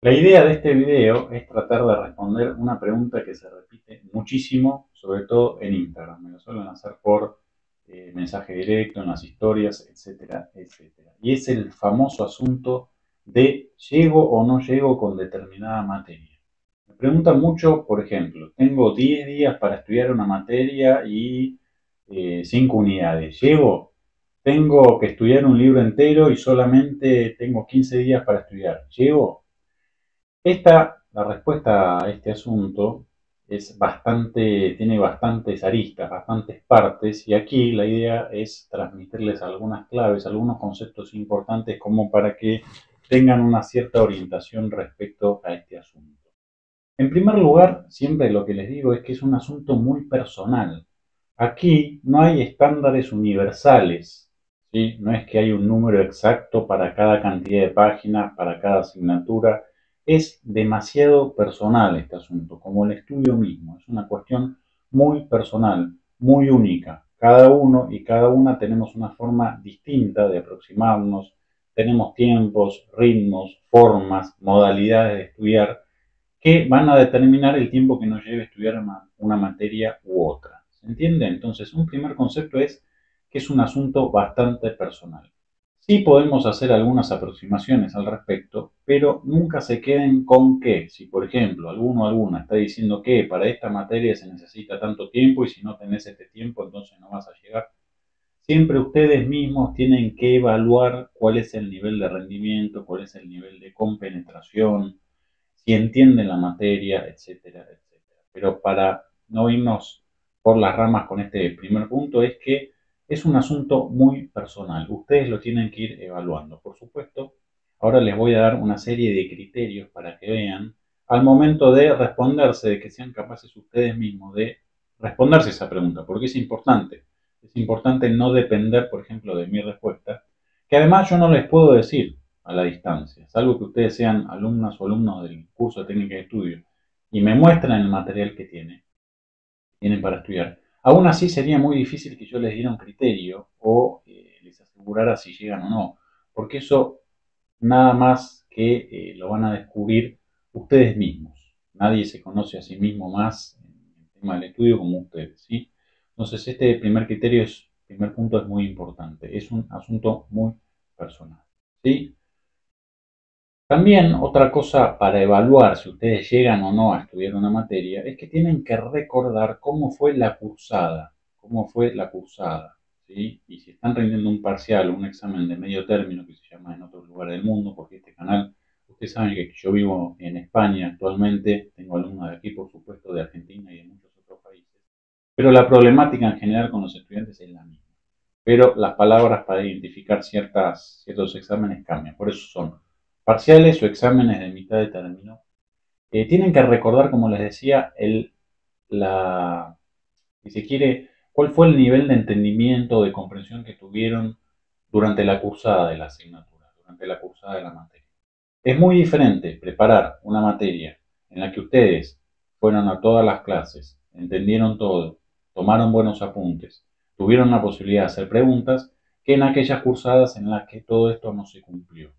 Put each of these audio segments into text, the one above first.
La idea de este video es tratar de responder una pregunta que se repite muchísimo, sobre todo en Instagram. Me lo suelen hacer por mensaje directo, en las historias, etcétera, etcétera. Y es el famoso asunto de ¿llego o no llego con determinada materia? Me preguntan mucho, por ejemplo, tengo 10 días para estudiar una materia y 5 unidades. ¿Llego? Tengo que estudiar un libro entero y solamente tengo 15 días para estudiar. ¿Llego? La respuesta a este asunto tiene bastantes aristas, bastantes partes, y aquí la idea es transmitirles algunas claves, algunos conceptos importantes como para que tengan una cierta orientación respecto a este asunto. En primer lugar, siempre lo que les digo es que es un asunto muy personal. Aquí no hay estándares universales, ¿sí? No es que hay un número exacto para cada cantidad de páginas, para cada asignatura. Es demasiado personal este asunto, como el estudio mismo. Es una cuestión muy personal, muy única. Cada uno y cada una tenemos una forma distinta de aproximarnos, tenemos tiempos, ritmos, formas, modalidades de estudiar que van a determinar el tiempo que nos lleve estudiar una materia u otra. ¿Se entiende? Entonces, un primer concepto es que es un asunto bastante personal. Sí podemos hacer algunas aproximaciones al respecto, pero nunca se queden con que, si por ejemplo alguno o alguna está diciendo que para esta materia se necesita tanto tiempo y si no tenés este tiempo entonces no vas a llegar. Siempre ustedes mismos tienen que evaluar cuál es el nivel de rendimiento, cuál es el nivel de compenetración, si entienden la materia, etcétera, etcétera. Pero para no irnos por las ramas con este primer punto, es que es un asunto muy personal. Ustedes lo tienen que ir evaluando. Por supuesto, ahora les voy a dar una serie de criterios para que vean al momento de responderse, de que sean capaces ustedes mismos de responderse esa pregunta, porque es importante. Es importante no depender, por ejemplo, de mi respuesta, que además yo no les puedo decir a la distancia, salvo que ustedes sean alumnas o alumnos del curso de técnica de estudio y me muestran el material que tienen para estudiar. Aún así sería muy difícil que yo les diera un criterio o les asegurara si llegan o no, porque eso nada más que lo van a descubrir ustedes mismos. Nadie se conoce a sí mismo más en el tema del estudio como ustedes, ¿sí? Entonces este primer punto es muy importante, es un asunto muy personal, ¿sí? También otra cosa para evaluar si ustedes llegan o no a estudiar una materia es que tienen que recordar cómo fue la cursada, ¿sí? Y si están rindiendo un parcial o un examen de medio término que se llama en otros lugares del mundo, porque este canal, ustedes saben que yo vivo en España actualmente, tengo alumnos de aquí, por supuesto, de Argentina y de muchos otros países, pero la problemática en general con los estudiantes es la misma. Pero las palabras para identificar ciertos exámenes cambian, por eso son parciales o exámenes de mitad de término. Tienen que recordar, como les decía, si se quiere, cuál fue el nivel de entendimiento o de comprensión que tuvieron durante la cursada de la asignatura, durante la cursada de la materia. Es muy diferente preparar una materia en la que ustedes fueron a todas las clases, entendieron todo, tomaron buenos apuntes, tuvieron la posibilidad de hacer preguntas, que en aquellas cursadas en las que todo esto no se cumplió.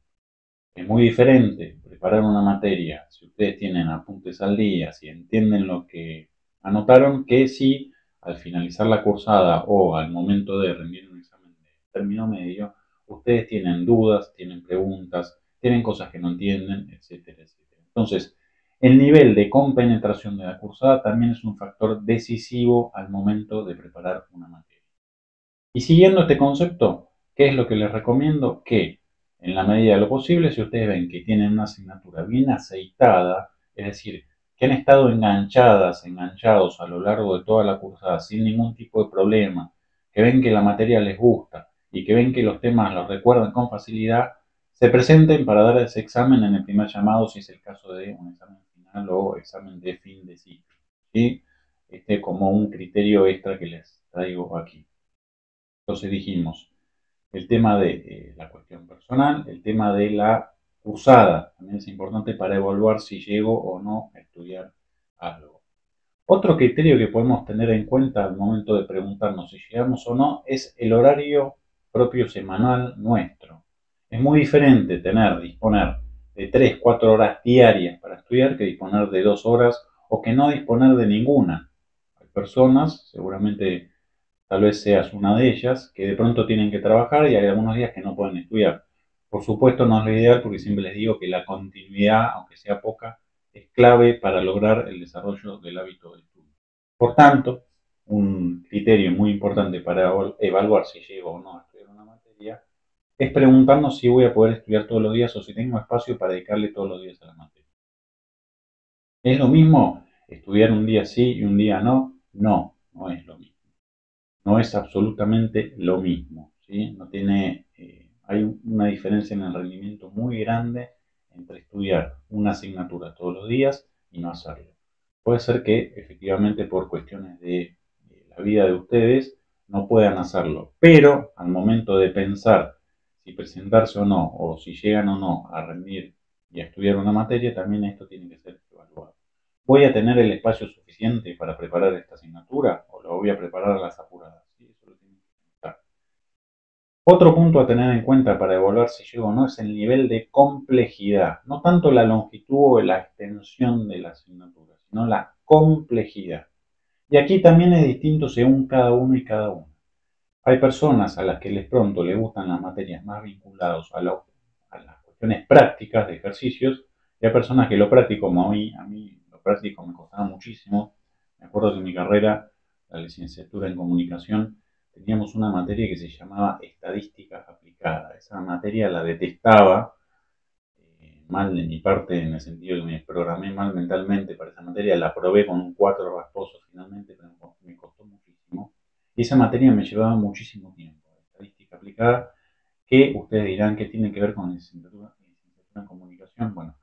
Es muy diferente preparar una materia si ustedes tienen apuntes al día, si entienden lo que anotaron, que si al finalizar la cursada o al momento de rendir un examen de término medio, ustedes tienen dudas, tienen preguntas, tienen cosas que no entienden, etcétera, etcétera. Entonces, el nivel de compenetración de la cursada también es un factor decisivo al momento de preparar una materia. Y siguiendo este concepto, ¿qué es lo que les recomiendo? Que en la medida de lo posible, si ustedes ven que tienen una asignatura bien aceitada, es decir, que han estado enganchados a lo largo de toda la cursada sin ningún tipo de problema, que ven que la materia les gusta y que ven que los temas los recuerdan con facilidad, se presenten para dar ese examen en el primer llamado si es el caso de un examen final o examen de fin de ciclo. ¿Sí? Como un criterio extra que les traigo aquí. Entonces dijimos, el tema de la cuestión personal, el tema de la cursada, también es importante para evaluar si llego o no a estudiar algo. Otro criterio que podemos tener en cuenta al momento de preguntarnos si llegamos o no es el horario propio semanal nuestro. Es muy diferente disponer de 3, 4 horas diarias para estudiar que disponer de 2 horas o que no disponer de ninguna. Hay personas, seguramente tal vez seas una de ellas, que de pronto tienen que trabajar y hay algunos días que no pueden estudiar. Por supuesto no es lo ideal porque siempre les digo que la continuidad, aunque sea poca, es clave para lograr el desarrollo del hábito de estudio. Por tanto, un criterio muy importante para evaluar si llego o no a estudiar una materia es preguntarnos si voy a poder estudiar todos los días o si tengo espacio para dedicarle todos los días a la materia. ¿Es lo mismo estudiar un día sí y un día no? No, no es lo mismo. No es absolutamente lo mismo, ¿sí? No tiene, hay una diferencia en el rendimiento muy grande entre estudiar una asignatura todos los días y no hacerlo. Puede ser que efectivamente por cuestiones de la vida de ustedes no puedan hacerlo, pero al momento de pensar si presentarse o no, o si llegan o no a rendir y a estudiar una materia, también esto tiene que ser evaluado. ¿Voy a tener el espacio suficiente para preparar esta asignatura o lo voy a preparar a las apuradas? Sí, eso lo tienen que pensar. Otro punto a tener en cuenta para evaluar si llego o no es el nivel de complejidad. No tanto la longitud o la extensión de la asignatura, sino la complejidad. Y aquí también es distinto según cada uno y cada uno. Hay personas a las que les pronto les gustan las materias más vinculadas a las cuestiones prácticas de ejercicios, y hay personas que lo práctico, como a mí lo práctico me costaba muchísimo. Me acuerdo que en mi carrera, la licenciatura en comunicación, teníamos una materia que se llamaba estadística aplicada. Esa materia la detestaba, mal de mi parte en el sentido de que me programé mal mentalmente para esa materia, la probé con un 4 rasposo finalmente, pero me costó muchísimo. Y esa materia me llevaba muchísimo tiempo, estadística aplicada, que ustedes dirán que tiene que ver con la licenciatura en comunicación. Bueno,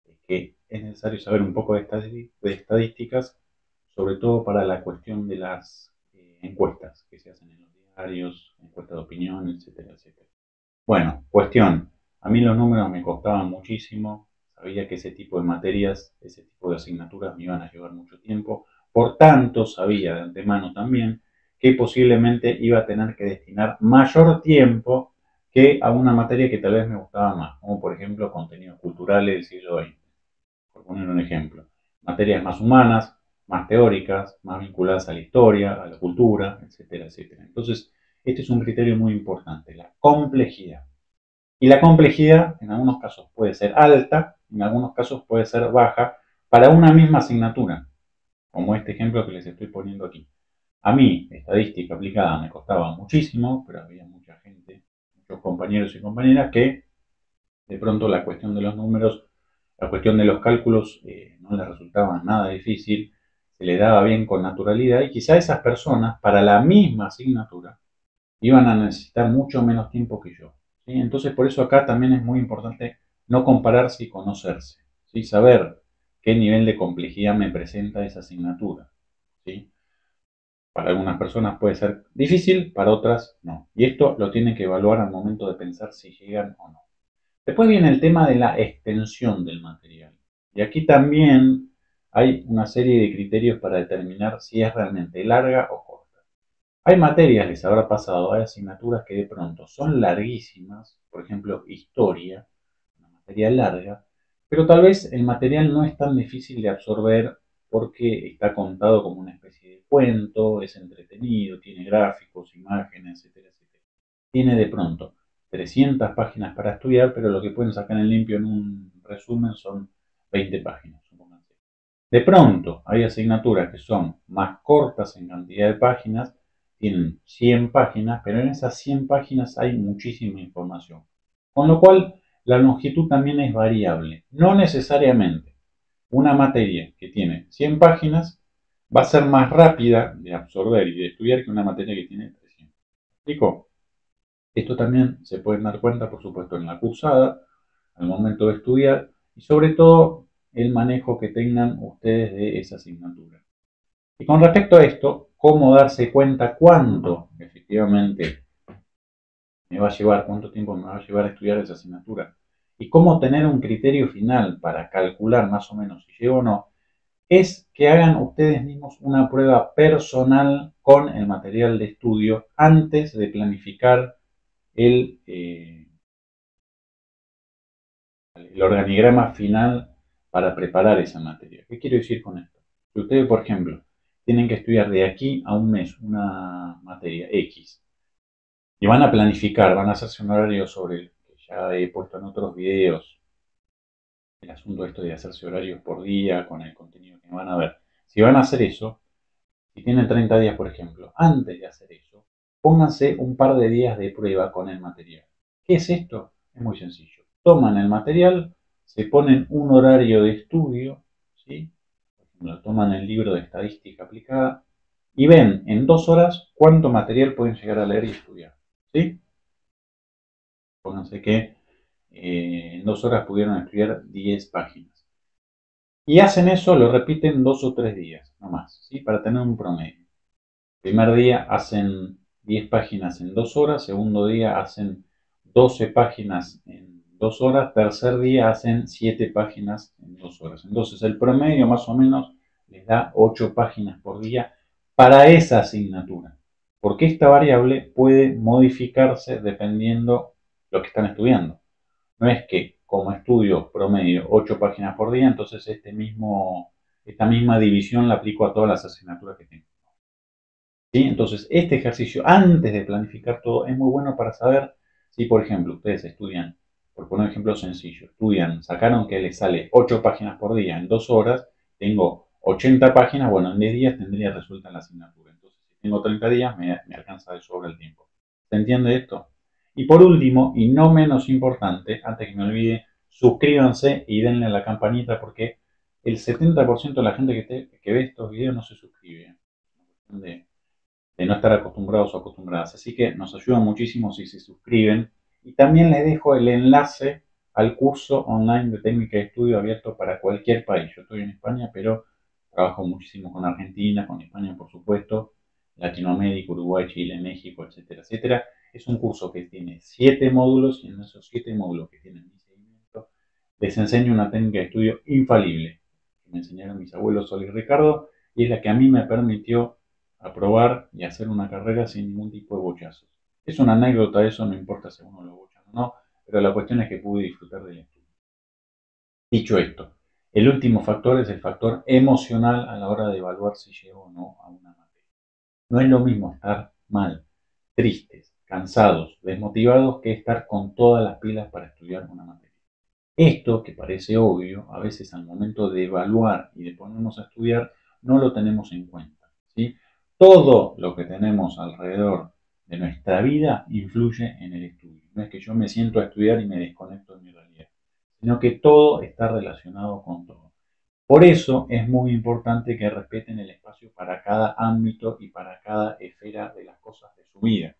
es que es necesario saber un poco de estadísticas, sobre todo para la cuestión de las encuestas que se hacen en los diarios, encuestas de opinión, etcétera, etcétera. Bueno, cuestión. A mí los números me costaban muchísimo. Sabía que ese tipo de materias, ese tipo de asignaturas me iban a llevar mucho tiempo. Por tanto, sabía de antemano también que posiblemente iba a tener que destinar mayor tiempo que a una materia que tal vez me gustaba más, como por ejemplo contenidos culturales del siglo XX, por poner un ejemplo. Materias más humanas, más teóricas, más vinculadas a la historia, a la cultura, etcétera, etcétera. Entonces, este es un criterio muy importante, la complejidad. Y la complejidad en algunos casos puede ser alta, en algunos casos puede ser baja para una misma asignatura, como este ejemplo que les estoy poniendo aquí. A mí, estadística aplicada me costaba muchísimo, pero había mucha gente, muchos compañeros y compañeras que de pronto la cuestión de los números, la cuestión de los cálculos no les resultaba nada difícil, se le daba bien con naturalidad y quizá esas personas para la misma asignatura iban a necesitar mucho menos tiempo que yo. ¿Sí? Entonces, por eso acá también es muy importante no compararse y conocerse, ¿sí? Saber qué nivel de complejidad me presenta esa asignatura. ¿Sí? Para algunas personas puede ser difícil, para otras no. Y esto lo tienen que evaluar al momento de pensar si llegan o no. Después viene el tema de la extensión del material. Y aquí también hay una serie de criterios para determinar si es realmente larga o corta. Hay materias, les habrá pasado, hay asignaturas que de pronto son larguísimas, por ejemplo, historia, una materia larga, pero tal vez el material no es tan difícil de absorber porque está contado como una especie de cuento, es entretenido, tiene gráficos, imágenes, etcétera, etcétera. Tiene de pronto 300 páginas para estudiar, pero lo que pueden sacar en limpio en un resumen son 20 páginas, supónganse. De pronto hay asignaturas que son más cortas en cantidad de páginas, tienen 100 páginas, pero en esas 100 páginas hay muchísima información. Con lo cual, la longitud también es variable. No necesariamente una materia que tiene 100 páginas va a ser más rápida de absorber y de estudiar que una materia que tiene 300. ¿Me explico? Esto también se pueden dar cuenta, por supuesto, en la cursada, al momento de estudiar y sobre todo el manejo que tengan ustedes de esa asignatura. Y con respecto a esto, cómo darse cuenta cuánto efectivamente me va a llevar, cuánto tiempo me va a llevar a estudiar esa asignatura y cómo tener un criterio final para calcular más o menos si llego o no, es que hagan ustedes mismos una prueba personal con el material de estudio antes de planificar el, el organigrama final para preparar esa materia. ¿Qué quiero decir con esto? Si ustedes, por ejemplo, tienen que estudiar de aquí a un mes una materia X y van a planificar, van a hacerse un horario sobre el que ya he puesto en otros videos, el asunto esto de hacerse horarios por día con el contenido que van a ver. Si van a hacer eso, si tienen 30 días, por ejemplo, antes de hacer eso, pónganse un par de días de prueba con el material. ¿Qué es esto? Es muy sencillo. Toman el material, se ponen un horario de estudio, ¿sí? Por ejemplo, toman el libro de estadística aplicada y ven en 2 horas cuánto material pueden llegar a leer y estudiar, ¿sí? Pónganse que en 2 horas pudieron estudiar 10 páginas. Y hacen eso, lo repiten 2 o 3 días, no más, ¿sí? Para tener un promedio. Primer día hacen 10 páginas en 2 horas, segundo día hacen 12 páginas en 2 horas, tercer día hacen 7 páginas en 2 horas. Entonces el promedio más o menos les da 8 páginas por día para esa asignatura, porque esta variable puede modificarse dependiendo lo que están estudiando. No es que como estudio promedio 8 páginas por día, entonces esta misma división la aplico a todas las asignaturas que tengo. ¿Sí? Entonces, este ejercicio, antes de planificar todo, es muy bueno para saber si, por ejemplo, ustedes estudian, por poner un ejemplo sencillo, sacaron que les sale 8 páginas por día en 2 horas, tengo 80 páginas, bueno, en 10 días tendría resuelta la asignatura. Entonces, si tengo 30 días, me alcanza de sobra el tiempo. ¿Se entiende esto? Y por último, y no menos importante, antes que me olvide, suscríbanse y denle a la campanita porque el 70% de la gente que ve estos videos no se suscribe. De no estar acostumbrados o acostumbradas. Así que nos ayuda muchísimo si se suscriben. Y también les dejo el enlace al curso online de técnica de estudio abierto para cualquier país. Yo estoy en España, pero trabajo muchísimo con Argentina, con España, por supuesto, Latinoamérica, Uruguay, Chile, México, etcétera, etcétera. Es un curso que tiene 7 módulos y en esos 7 módulos que tienen mi seguimiento les enseño una técnica de estudio infalible que me enseñaron mis abuelos Sol y Ricardo y es la que a mí me permitió aprobar y hacer una carrera sin ningún tipo de bochazos. Es una anécdota, eso no importa si uno lo bochan o no, pero la cuestión es que pude disfrutar del estudio. Dicho esto, el último factor es el factor emocional a la hora de evaluar si llego o no a una materia. No es lo mismo estar mal, tristes, cansados, desmotivados que estar con todas las pilas para estudiar una materia. Esto, que parece obvio, a veces al momento de evaluar y de ponernos a estudiar, no lo tenemos en cuenta, ¿sí? Todo lo que tenemos alrededor de nuestra vida influye en el estudio. No es que yo me siento a estudiar y me desconecto de mi realidad, sino que todo está relacionado con todo. Por eso es muy importante que respeten el espacio para cada ámbito y para cada esfera de las cosas de su vida.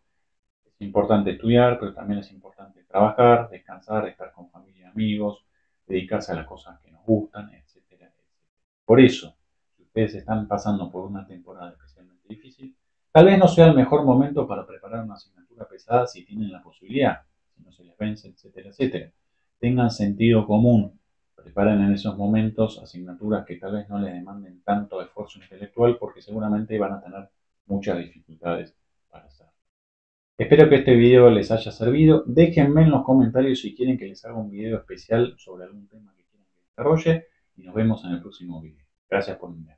Es importante estudiar, pero también es importante trabajar, descansar, estar con familia y amigos, dedicarse a las cosas que nos gustan, etcétera, etcétera. Por eso, si ustedes están pasando por una temporada especialmente difícil, tal vez no sea el mejor momento para preparar una asignatura pesada si tienen la posibilidad, si no se les vence, etcétera, etcétera. Tengan sentido común, preparen en esos momentos asignaturas que tal vez no les demanden tanto esfuerzo intelectual porque seguramente van a tener muchas dificultades para hacerlo. Espero que este video les haya servido. Déjenme en los comentarios si quieren que les haga un video especial sobre algún tema que quieran que desarrolle y nos vemos en el próximo video. Gracias por mirar.